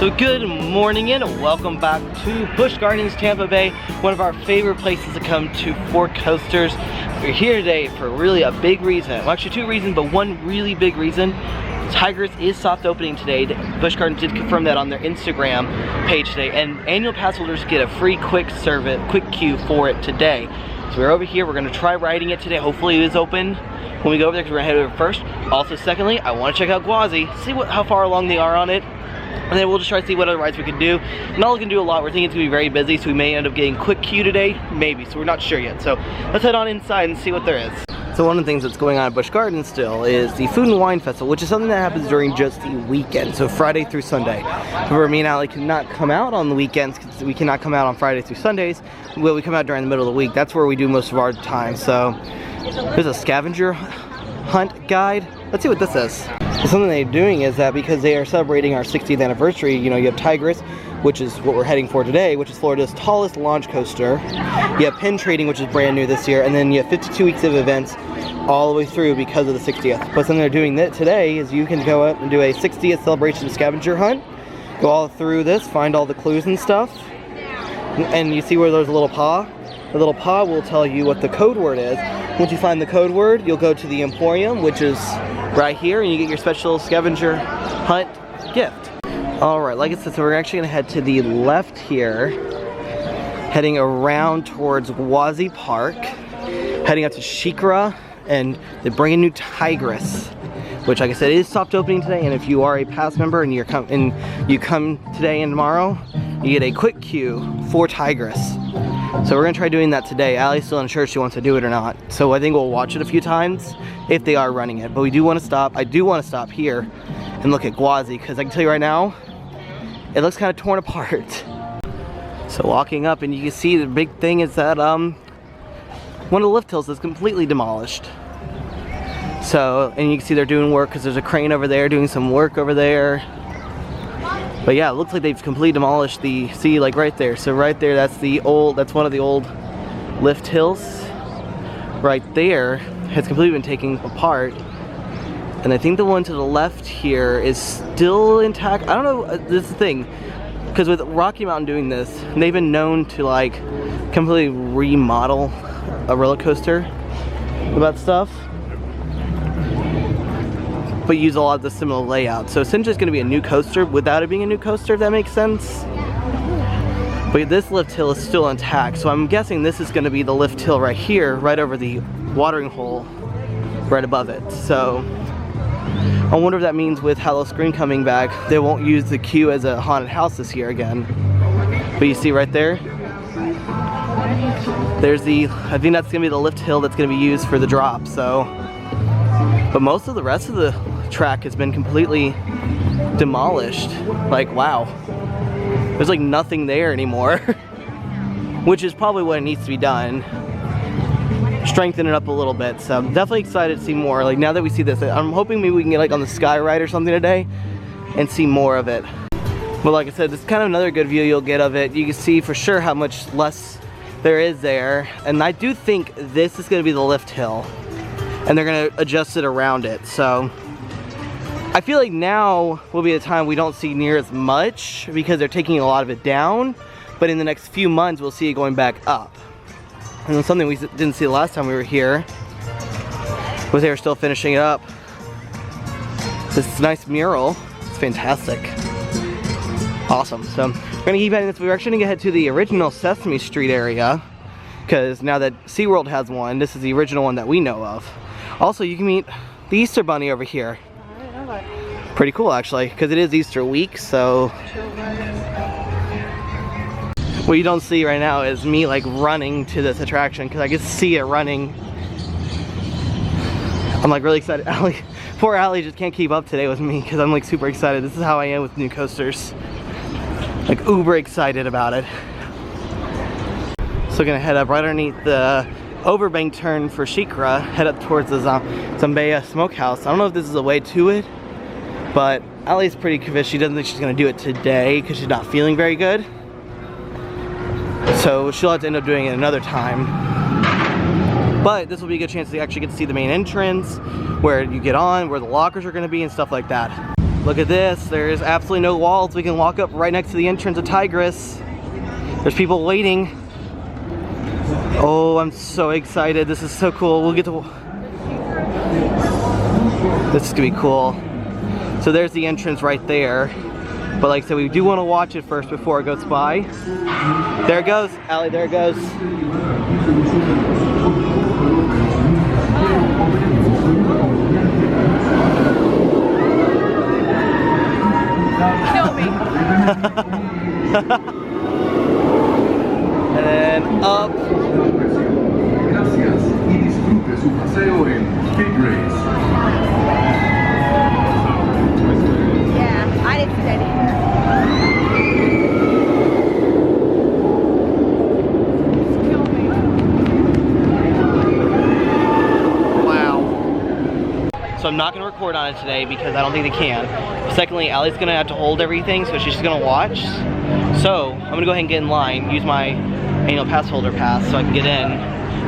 So good morning and welcome back to Busch Gardens, Tampa Bay, one of our favorite places to come to for coasters. We're here today for really a big reason. Well, actually two reasons, but one really big reason. Tigris is soft opening today. Busch Gardens did confirm that on their Instagram page today, and annual pass holders get a free quick queue for it today. So we're over here, we're gonna try riding it today. Hopefully it is open when we go over there because we're gonna head over first. Also, secondly, I wanna check out Gwazi, see how far along they are on it. And then we'll just try to see what other rides we can do. Not looking to do a lot. We're thinking it's gonna be very busy, so we may end up getting quick queue today, maybe. So we're not sure yet. So let's head on inside and see what there is. So one of the things that's going on at Busch Gardens still is the Food and Wine Festival, which is something that happens during just the weekend, so Friday through Sunday. However, me and Allie cannot come out on the weekends because we cannot come out on Friday through Sundays. Well, we come out during the middle of the week. That's where we do most of our time. So there's a scavenger hunt guide. Let's see what this is. Something they're doing is that because they are celebrating our 60th anniversary, you know, you have Tigris, which is what we're heading for today, which is Florida's tallest launch coaster. You have pin trading, which is brand new this year, and then you have 52 weeks of events all the way through because of the 60th. But something they're doing today is you can go up and do a 60th celebration scavenger hunt, go all through this, find all the clues and stuff, and you see where there's a little paw. The little paw will tell you what the code word is. Once you find the code word, you'll go to the Emporium, which is right here, and you get your special scavenger hunt gift. Alright, like I said, so we're actually going to head to the left here, heading around towards Gwazi Park, heading up to Shikra, and they bring a new Tigris, which, like I said, is soft opening today, and if you are a pass member and you come today and tomorrow, you get a quick queue for Tigris. So we're gonna try doing that today. Allie's still unsure if she wants to do it or not. So I think we'll watch it a few times if they are running it. But we do want to stop. I do want to stop here and look at Gwazi because I can tell you right now, it looks kind of torn apart. So walking up, and you can see the big thing is that one of the lift hills is completely demolished. So, and you can see they're doing work because there's a crane over there doing some work over there. But yeah, it looks like they've completely demolished see, like right there. So right there, that's one of the old lift hills. Right there has completely been taken apart. And I think the one to the left here is still intact. I don't know, this is the thing. Because with Rocky Mountain doing this, they've been known to like completely remodel a roller coaster about stuff, but use a lot of the similar layout. So essentially it's going to be a new coaster without it being a new coaster, if that makes sense. But this lift hill is still intact, so I'm guessing this is going to be the lift hill right here, right over the watering hole right above it. So I wonder if that means with Hallow Scream coming back, they won't use the queue as a haunted house this year again. But you see right there, there's I think that's going to be the lift hill that's going to be used for the drop. So, but most of the rest of the track has been completely demolished. Like, wow, there's like nothing there anymore. Which is probably what it needs to be done, strengthen it up a little bit. So I'm definitely excited to see more. Like, now that we see this, I'm hoping maybe we can get like on the sky ride or something today and see more of it. But like I said, this is kind of another good view you'll get of it. You can see for sure how much less there is there, and I do think this is going to be the lift hill, and they're going to adjust it around it. So I feel like now will be the time we don't see near as much because they're taking a lot of it down, but in the next few months we'll see it going back up. And then something we didn't see the last time we were here was they were still finishing it up. This nice mural, it's fantastic. Awesome. So we're gonna keep heading this direction and head to the original Sesame Street area, because now that SeaWorld has one, this is the original one that we know of. Also, you can meet the Easter Bunny over here. I didn't know that. Pretty cool, actually, because it is Easter week. So what you don't see right now is me like running to this attraction because I can see it running. I'm like really excited. Poor Allie just can't keep up today with me because I'm like super excited. This is how I am with new coasters. Like uber excited about it. So gonna head up right underneath the overbank turn for Shikra, head up towards the Zambaya Smokehouse. I don't know if this is a way to it, but Allie's pretty convinced she doesn't think she's gonna do it today because she's not feeling very good. So she'll have to end up doing it another time. But this will be a good chance to actually get to see the main entrance, where you get on, where the lockers are gonna be and stuff like that. Look at this. There's absolutely no walls. We can walk up right next to the entrance of Tigris. There's people waiting. Oh, I'm so excited. This is so cool. We'll get to... This is gonna be cool. So there's the entrance right there. But like I said, we do want to watch it first before it goes by. There it goes. Allie, there it goes. Kill me. And then up. Gracias y disfrute su paseo en Tigris. Yeah, I didn't see that either. Kill me. Wow. So I'm not going to record on it today because I don't think they can. Secondly, Allie's going to have to hold everything, so she's just going to watch. So I'm going to go ahead and get in line, use my annual pass holder pass so I can get in,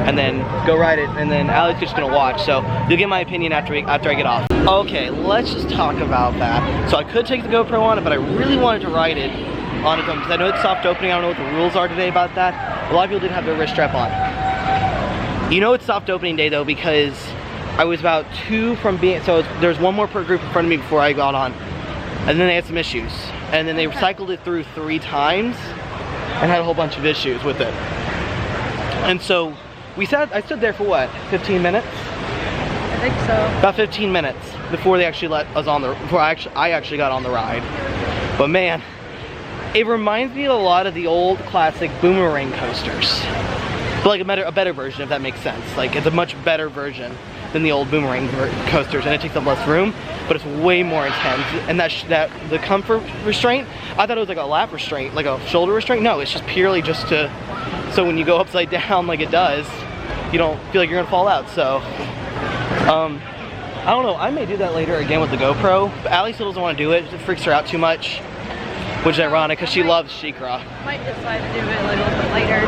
and then go ride it, and then Allie's just going to watch. So you'll get my opinion after I get off. Okay, let's just talk about that. So I could take the GoPro on it, but I really wanted to ride it on its own because I know it's soft opening. I don't know what the rules are today about that. A lot of people did have their wrist strap on. You know it's soft opening day though because I was about 2 from being, so there's one more per group in front of me before I got on. And then they had some issues. And then they cycled it through 3 times and had a whole bunch of issues with it. And so I stood there for what, 15 minutes? I think so. About 15 minutes before they actually let us on the, before I actually got on the ride. But man, it reminds me a lot of the old classic boomerang coasters. But like a better version, if that makes sense. Like it's a much better version than the old boomerang coasters, and it takes up less room, but it's way more intense. And the comfort restraint, I thought it was like a lap restraint, like a shoulder restraint. No, it's just purely just to, so when you go upside down like it does, you don't feel like you're gonna fall out. So, I don't know, I may do that later again with the GoPro, but Allie still doesn't want to do it. It freaks her out too much, which is ironic because she loves Shikra. Might decide to do it a little bit later.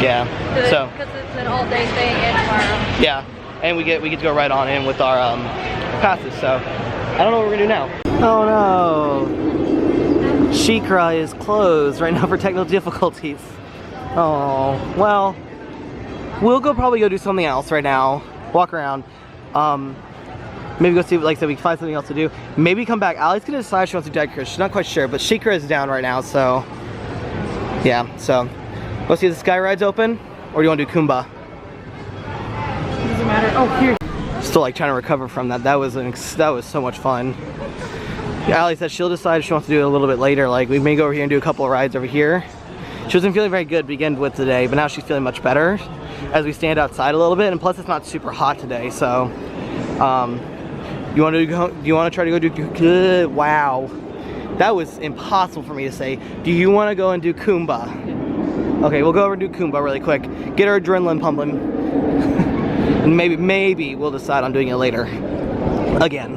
Yeah, so. Because it's an all-day thing and tomorrow. Yeah. And we get to go right on in with our passes, so I don't know what we're gonna do now. Oh no, Shikra is closed right now for technical difficulties. Oh, well, we'll probably go do something else right now. Walk around, maybe go see, like I said, we can find something else to do. Maybe come back. Allie's gonna decide she wants to do Tigris. She's not quite sure, but Shikra is down right now, so yeah. So, let's see if the sky ride's open, or do you want to do Kumba? Doesn't matter. Oh, here. Still like trying to recover from that. That was so much fun. Yeah, Allie said she'll decide if she wants to do it a little bit later. Like we may go over here and do a couple of rides over here. She wasn't feeling very good to begin with today, but now she's feeling much better as we stand outside a little bit. And plus it's not super hot today, so do you want to try to go do good? Wow, that was impossible for me to say. Do you want to go and do Kumba? Okay, we'll go over and do Kumba really quick. Get our adrenaline pumping. And maybe we'll decide on doing it later. Again.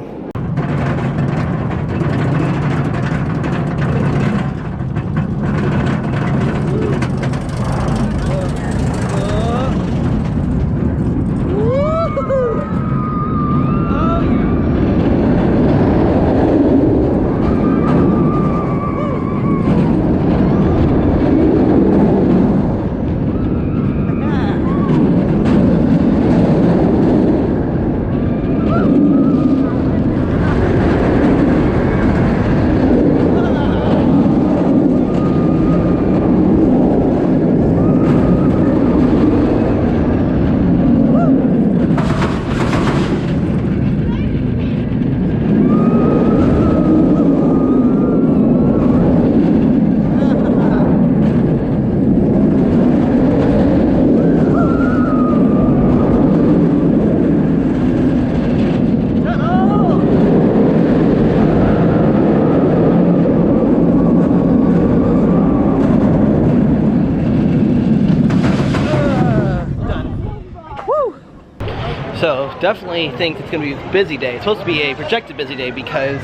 So definitely think it's going to be a busy day. It's supposed to be a projected busy day because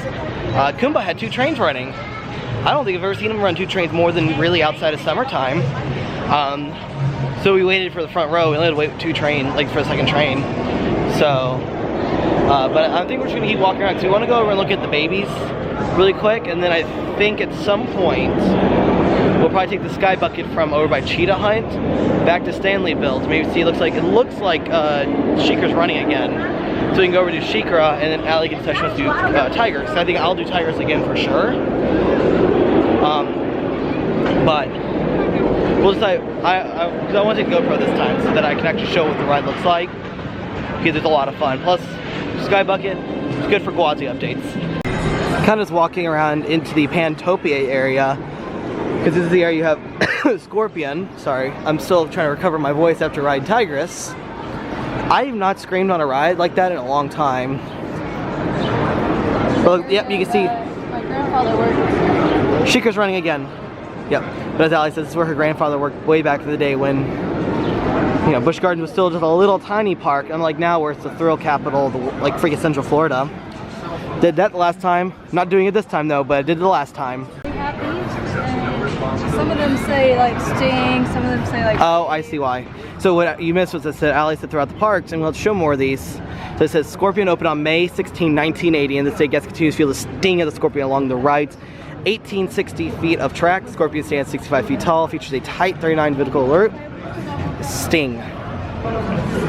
Kumba had 2 trains running. I don't think I've ever seen them run 2 trains more than really outside of summertime. So we waited for the front row. We only had to wait 2 trains, like for a second train. So, but I think we're just going to keep walking around because we want to go over and look at the babies really quick, and then I think at some point we'll probably take the sky bucket from over by Cheetah Hunt back to Stanleyville to maybe see. It looks like Sheikah's running again, so we can go over to Sheikah, and then Allie can touch us to do Tigris. So I think I'll do Tigris again for sure. But we'll decide. Because I want to take GoPro this time so that I can actually show what the ride looks like, because it's a lot of fun. Plus, sky bucket is good for Gwazi updates. Kind of just walking around into the Pantopia area, because this is the area you have Scorpion. Sorry, I'm still trying to recover my voice after riding Tigris. I have not screamed on a ride like that in a long time. Well, yep, you can see My grandfather worked. Sheikah's running again. Yep, but as Ali says, this is where her grandfather worked way back in the day when, you know, Busch Gardens was still just a little tiny park, unlike now where it's the thrill capital of like freaking Central Florida. Did that the last time. Not doing it this time though, but I did it the last time. Some of them say like sting, some of them say like... Oh, I see why. So what you missed was it said, Ali said throughout the parks, and we'll show more of these. So it says Scorpion opened on May 16, 1980, and the state guests continues to feel the sting of the Scorpion along the rides. 1860 feet of track. Scorpion stands 65 feet tall, features a tight 39 vertical alert. Sting.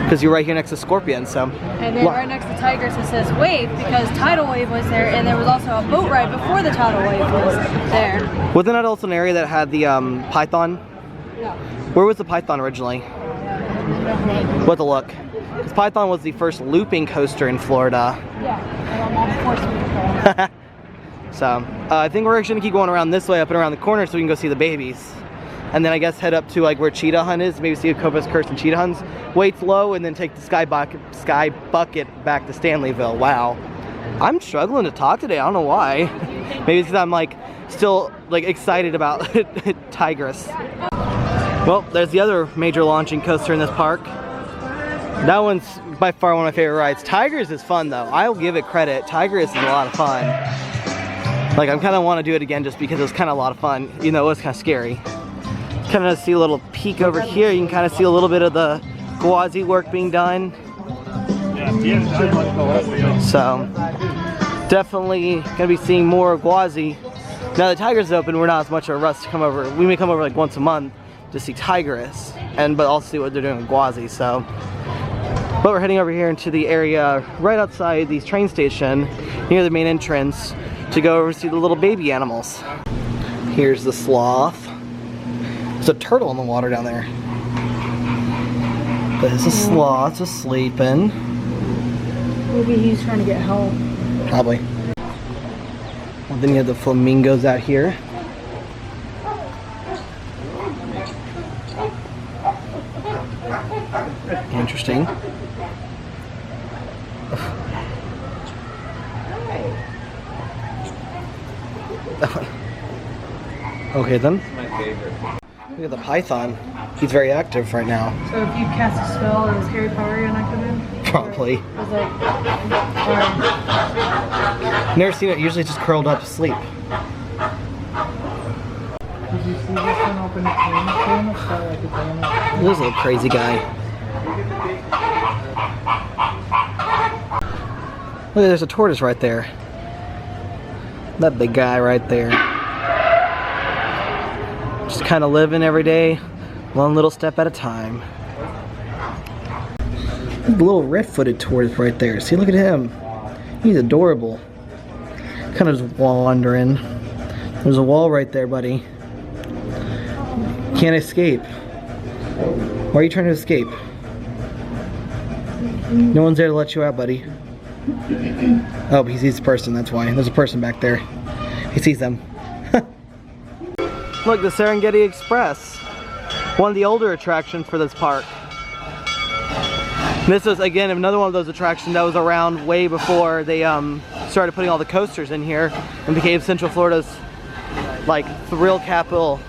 Because you're right here next to Scorpion, so. And then right next to Tigris it says Wave, because Tidal Wave was there, and there was also a boat ride before the Tidal Wave was there. Wasn't that also an area that had the Python? No. Where was the Python originally? What the look? Because Python was the first looping coaster in Florida. Yeah, and I'm all forced. So, I think we're actually gonna keep going around this way, up and around the corner, so we can go see the babies. And then I guess head up to like where Cheetah Hunt is, maybe see a Copa's Curse and Cheetah Hunt's. Weights low, and then take the sky bucket back to Stanleyville. Wow. I'm struggling to talk today, I don't know why. Maybe it's because I'm like still like excited about Tigris. Well, there's the other major launching coaster in this park. That one's by far one of my favorite rides. Tigris is fun though, I'll give it credit. Tigris is a lot of fun. Like, I kind of want to do it again just because it was kind of a lot of fun, even though it was kind of scary. Kind of see a little peek over here. You can kind of see a little bit of the Gwazi work being done. So, definitely going to be seeing more of Gwazi. Now that Tigris is open, we're not as much of a rush to come over. We may come over like once a month to see Tigris, but also see what they're doing with Gwazi. So, but we're heading over here into the area right outside the train station near the main entrance to go over and see the little baby animals. Here's the sloth. There's a turtle in the water down there. There's a sloth just sleeping. Maybe he's trying to get home. Probably. Well, then you have the flamingos out here. Interesting. Okay then. My favorite. Look at the python. He's very active right now. So if you cast a spell, is Harry Potter gonna come in? Probably. Or is it, Never seen it. Usually just curled up to sleep. Did you see this one open its wings? This little crazy guy. Look, there's a tortoise right there. That big guy right there. Just kind of living every day, one little step at a time. The little red-footed tortoise right there. See, look at him. He's adorable. Kind of just wandering. There's a wall right there, buddy. Can't escape. Why are you trying to escape? No one's there to let you out, buddy. Oh, he sees a person, that's why. There's a person back there. He sees them. Look, the Serengeti Express. One of the older attractions for this park. And this is, again, another one of those attractions that was around way before they started putting all the coasters in here and became Central Florida's, like, thrill capital.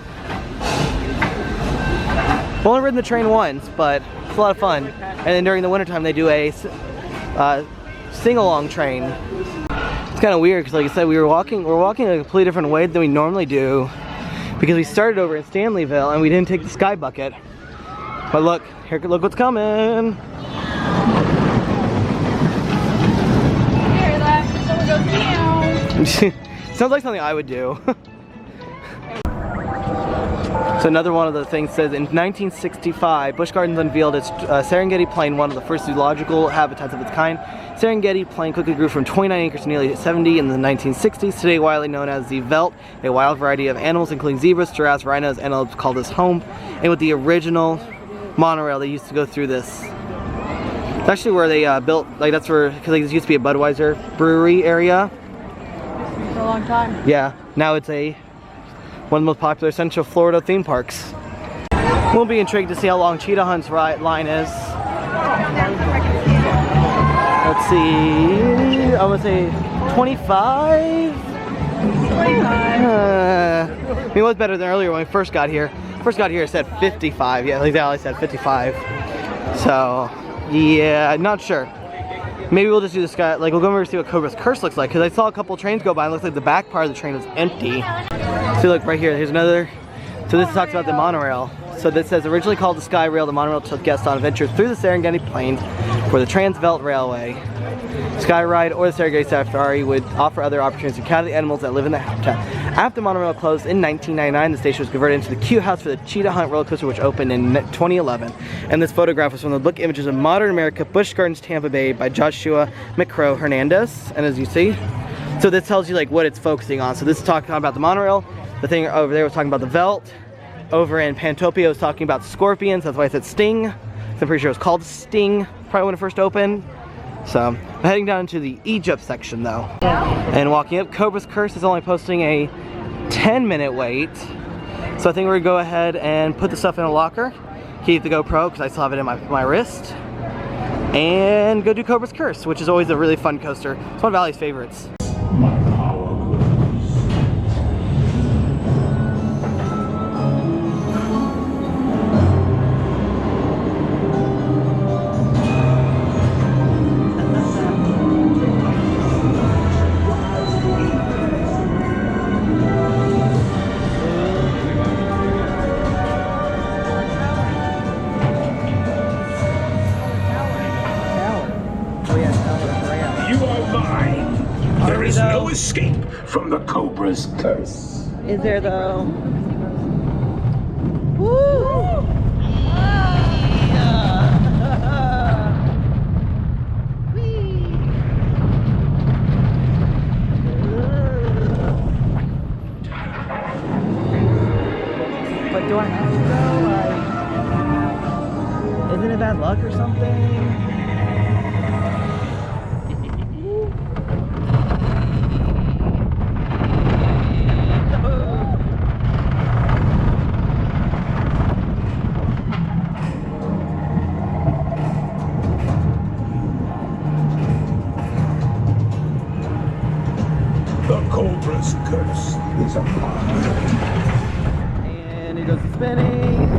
I've only ridden the train once, but it's a lot of fun. And then during the wintertime, they do a sing-along train. It's kind of weird because, like I said, we're walking a completely different way than we normally do because we started over in Stanleyville and we didn't take the sky bucket. But look, here, look what's coming. Sounds like something I would do. So another one of the things says, in 1965, Busch Gardens unveiled its Serengeti plain, one of the first zoological habitats of its kind. Serengeti plain quickly grew from 29 acres to nearly 70 in the 1960s. Today widely known as the veldt, a wild variety of animals including zebras, giraffes, rhinos, and antelopes call this home. And with the original monorail, they used to go through this. It's actually where they built, like that's where, because like, this used to be a Budweiser brewery area. For a long time. Yeah, now it's one of the most popular Central Florida theme parks. We'll be intrigued to see how long Cheetah Hunt's line is. Let's see, I would say 25? 25. I mean, it was better than earlier when we first got here. It said 55, yeah, like I said 55. So, yeah, not sure. Maybe we'll just do the sky, like we'll go over and see what Cobra's Curse looks like, because I saw a couple trains go by and it looks like the back part of the train was empty. See, look right here, here's another. So this talks about the monorail. So this says, originally called the Sky Rail, the monorail took guests on adventures through the Serengeti Plains for the Transveldt Railway. Sky Ride or the Serengeti Safari would offer other opportunities to encounter the animals that live in the habitat. After the monorail closed in 1999, the station was converted into the Q House for the Cheetah Hunt roller coaster, which opened in 2011. And this photograph was from the book Images of Modern America, Busch Gardens, Tampa Bay by Joshua McCrow Hernandez. And as you see, so this tells you like what it's focusing on. So this is talking about the monorail. The thing over there was talking about the veldt. Over in Pantopia was talking about scorpions. That's why I said sting. So I'm pretty sure it was called Sting, probably when it first opened. So I'm heading down to the Egypt section though. And walking up, Cobra's Curse is only posting a 10-minute wait. So I think we're gonna go ahead and put the stuff in a locker, keep the GoPro because I still have it in my wrist, and go do Cobra's Curse, which is always a really fun coaster. It's one of Valley's favorites. There is no escape from the Cobra's Curse. Is there though? Woo! But do I have to go? Like, isn't it bad luck or something? The Cobra's Curse is upon you. And it goes spinning.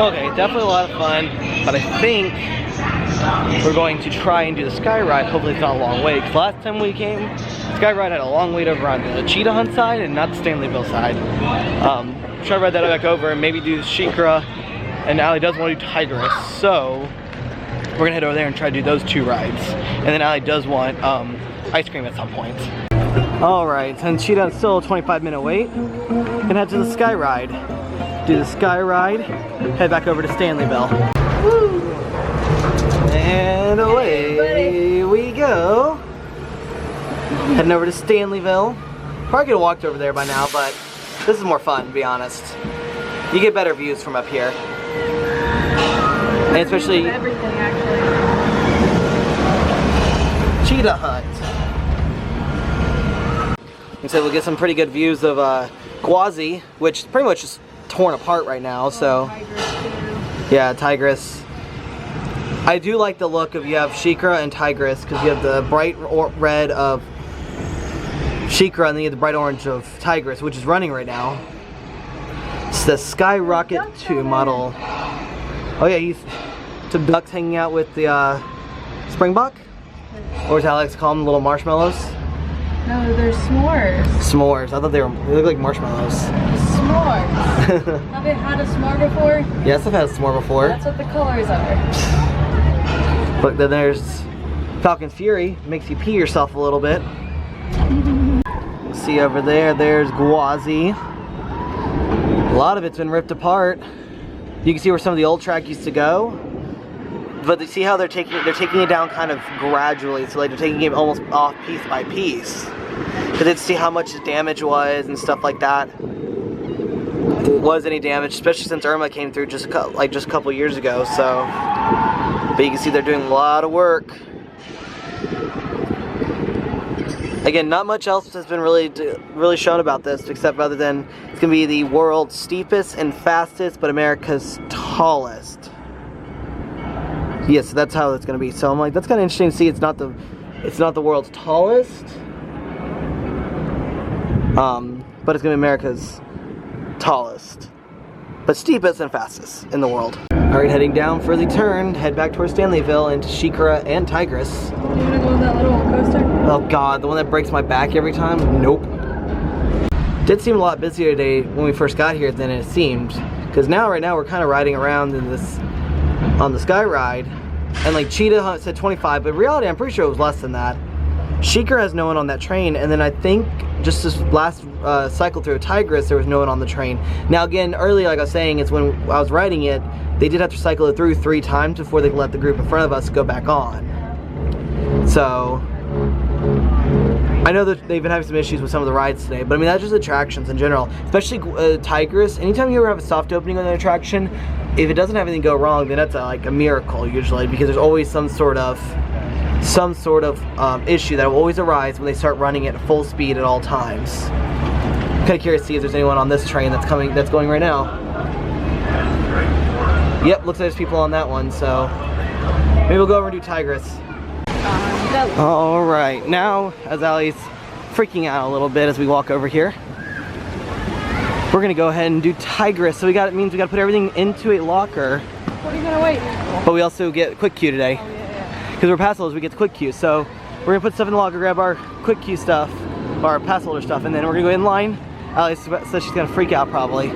Okay, definitely a lot of fun, but I think we're going to try and do the Sky Ride. Hopefully it's not a long wait, because last time we came, Sky Ride had a long wait over on the Cheetah Hunt side and not the Stanleyville side. Try to ride that back over and maybe do Shikra, and Allie does want to do Tigris, so we're gonna head over there and try to do those two rides. And then Allie does want ice cream at some point. Alright, since Cheetah's still a 25-minute wait, gonna head to the Sky Ride. Do the Sky Ride, head back over to Stanleyville. Woo! And away we go. Heading over to Stanleyville. Probably could have walked over there by now, but this is more fun, to be honest. You get better views from up here. And especially Everything, actually. Cheetah Hunt. So we'll get some pretty good views of Gwazi, which is pretty much just torn apart right now, so yeah, Tigris. I do like the look of, you have Shikra and Tigris, because you have the bright red of Shikra and then you have the bright orange of Tigris, which is running right now. It's the Skyrocket 2 model. Oh yeah, he's some ducks hanging out with the springbuck, or as Alex call them, little marshmallows. No, they're s'mores. S'mores. I thought they look like marshmallows. S'mores. Have you had a s'more before? Yes, I've had a s'more before. That's what the colors are. But then there's Falcon's Fury. Makes you pee yourself a little bit. See over there, there's Gwazi. A lot of it's been ripped apart. You can see where some of the old track used to go. But you see how they're taking it down kind of gradually. So like they're taking it almost off piece by piece. Because they see how much the damage was and stuff like that. If there was any damage, especially since Irma came through just a couple years ago. So, but you can see they're doing a lot of work. Again, not much else has been really shown about this, except other than it's gonna be the world's steepest and fastest, but America's tallest. Yes, so that's how it's gonna be. So I'm like, that's kind of interesting to see. It's not the world's tallest, but it's gonna be America's tallest, but steepest and fastest in the world. All right, heading down for the turn, head back towards Stanleyville into Shikara and Tigris. You wanna go on that little coaster? Oh God, the one that breaks my back every time? Nope. Did seem a lot busier today when we first got here than it seemed, because right now we're kind of riding around in this on the Sky Ride, and like Cheetah said 25, but in reality I'm pretty sure it was less than that. Shikara has no one on that train, and then I think just this last cycle through Tigris there was no one on the train. Now again, earlier like I was saying, it's when I was riding it, they did have to cycle it through 3 times before they could let the group in front of us go back on. So I know that they've been having some issues with some of the rides today, but I mean that's just attractions in general, especially Tigris. Anytime you ever have a soft opening on an attraction, if it doesn't have anything go wrong, then that's like a miracle usually, because there's always some sort of issue that will always arise when they start running at full speed at all times. I'm kind of curious to see if there's anyone on this train that's going right now. Yep, looks like there's people on that one, so maybe we'll go over and do Tigris. Alright, now as Allie's freaking out a little bit as we walk over here, we're gonna go ahead and do Tigris. So it means we gotta put everything into a locker. What are you gonna wait? But we also get quick queue today. Oh, yeah. Because we're pass holders, we get the quick queue. So we're gonna put stuff in the locker, grab our quick queue stuff, our pass holder stuff, and then we're gonna go in line. Allie says she's gonna freak out probably.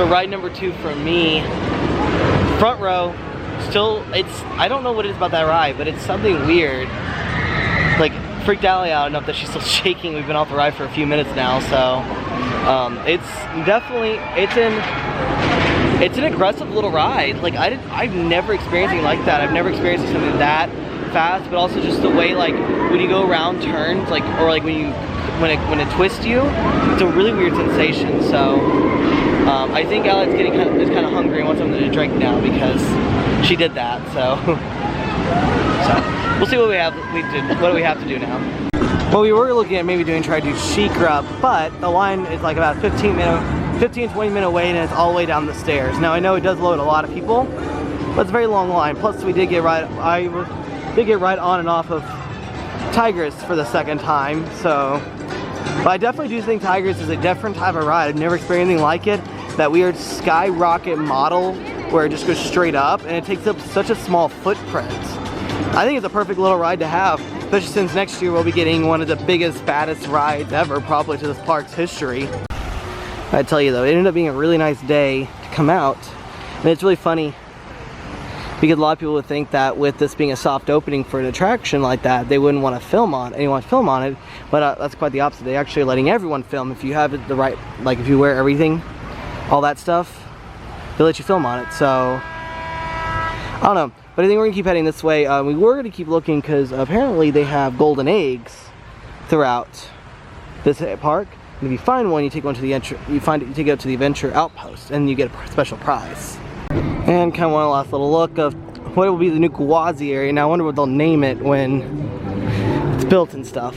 Ride number 2 for me, front row, still, I don't know what it is about that ride, but it's something weird. Like, freaked Allie out enough that she's still shaking. We've been off the ride for a few minutes now, so it's definitely, it's an aggressive little ride. Like, I've never experienced anything like that. I've never experienced something that fast, but also just the way, like, when you go around turns, like, or like when it twists you, it's a really weird sensation. So I think Alex is kind of hungry and wants something to drink now because she did that. So we'll see what what do we have to do now. Well, we were looking at maybe try to do Shikara, but the line is like about 15 15-20 minute wait, and it's all the way down the stairs. Now I know it does load a lot of people, but it's a very long line. Plus we did get right on and off of Tigris for the second time, so. But I definitely do think Tigris is a different type of ride. I've never experienced anything like it. That weird skyrocket model where it just goes straight up and it takes up such a small footprint. I think it's a perfect little ride to have, especially since next year we'll be getting one of the biggest, baddest rides ever, probably to this park's history. I tell you though, it ended up being a really nice day to come out, and it's really funny because a lot of people would think that with this being a soft opening for an attraction like that, they wouldn't want to film on it, but that's quite the opposite. They actually are letting everyone film if you have it the right, like if you wear everything, all that stuff, they'll let you film on it. So I don't know, but I think we're gonna keep heading this way. We were gonna keep looking because apparently they have golden eggs throughout this park. And if you find one, you take one to the you take it up to the adventure outpost, and you get a special prize. And kind of one last little look of what will be the new Gwazi area. Now I wonder what they'll name it when it's built and stuff.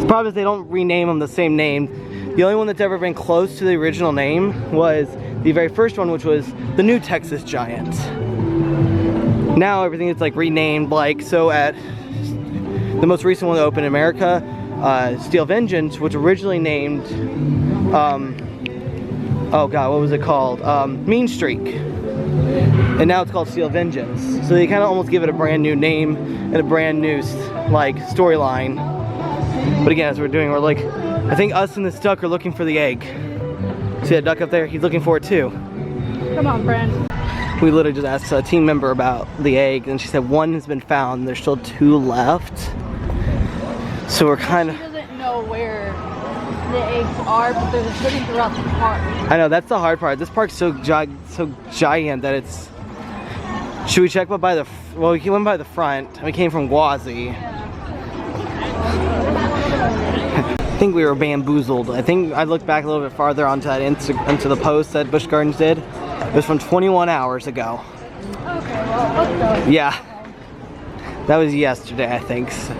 Probably if they don't rename them the same name. The only one that's ever been close to the original name was the very first one, which was the new Texas Giant. Now everything is like renamed, like so at the most recent one that opened in America, Steel Vengeance, which originally named, oh god, what was it called? Mean Streak. And now it's called Steel Vengeance. So they kind of almost give it a brand new name and a brand new like storyline. But again, as we're doing, we're like, I think us and this duck are looking for the egg. See that duck up there? He's looking for it too. Come on, Brand. We literally just asked a team member about the egg, and she said one has been found. There's still 2 left. So we're kind of. She doesn't know where the eggs are, but they're just hidden throughout the park. I know, that's the hard part. This park's so giant that it's. Should we check by the? Well, we went by the front. And we came from Gwazi. I think we were bamboozled. I think I looked back a little bit farther onto that into the post that Busch Gardens did. It was from 21 hours ago. Okay, well, let's go. Yeah. That was yesterday, I think. Let's go.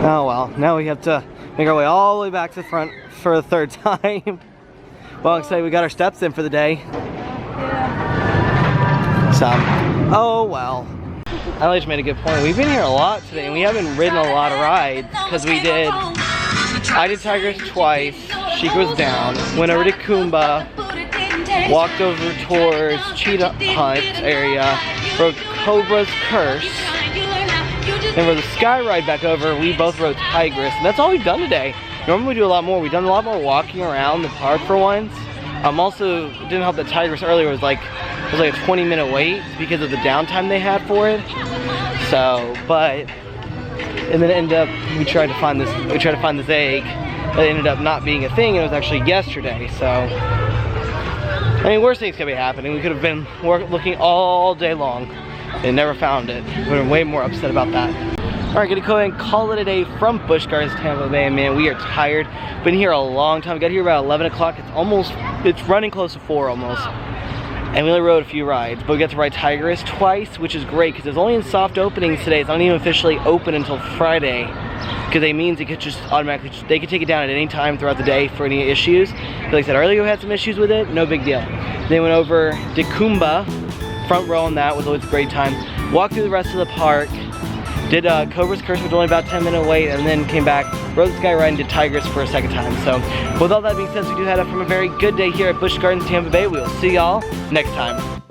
Oh well, now we have to make our way all the way back to the front for the 3rd time. Well, I'm excited we got our steps in for the day. Yeah. So, oh well. I just made a good point. We've been here a lot today, and we haven't ridden a lot of rides because I did Tigris twice. Sheik was down. Went over to Kumba. Walked over towards Cheetah Hunt area. Rode Cobra's Curse. Then rode the Sky Ride back over. We both rode Tigris. And that's all we've done today. Normally we do a lot more. We've done a lot more walking around the park for once. Also, it didn't help that Tigris earlier was like a 20-minute wait because of the downtime they had for it. So, but, and then it ended up, we tried to find this egg. But it ended up not being a thing. It was actually yesterday. So, I mean, worse things could be happening. We could have been looking all day long and never found it. We're way more upset about that. Alright, gonna go ahead and call it a day from Busch Gardens, Tampa Bay. Man, we are tired. Been here a long time. Got here about 11 o'clock. It's running close to 4 almost. And we only rode a few rides, but we got to ride Tigris twice, which is great because it's only in soft openings today. It's not even officially open until Friday, because it means it could just automatically, they could take it down at any time throughout the day for any issues. Like I said earlier, we had some issues with it, no big deal. Then went over to Kumba, front row on that, was always a great time. Walked through the rest of the park, did Cobra's Curse, which was only about 10-minute wait, and then came back, rode the Sky Ride, and did Tigris for a second time. So with all that being said, we do head up from a very good day here at Busch Gardens, Tampa Bay. We will see y'all next time.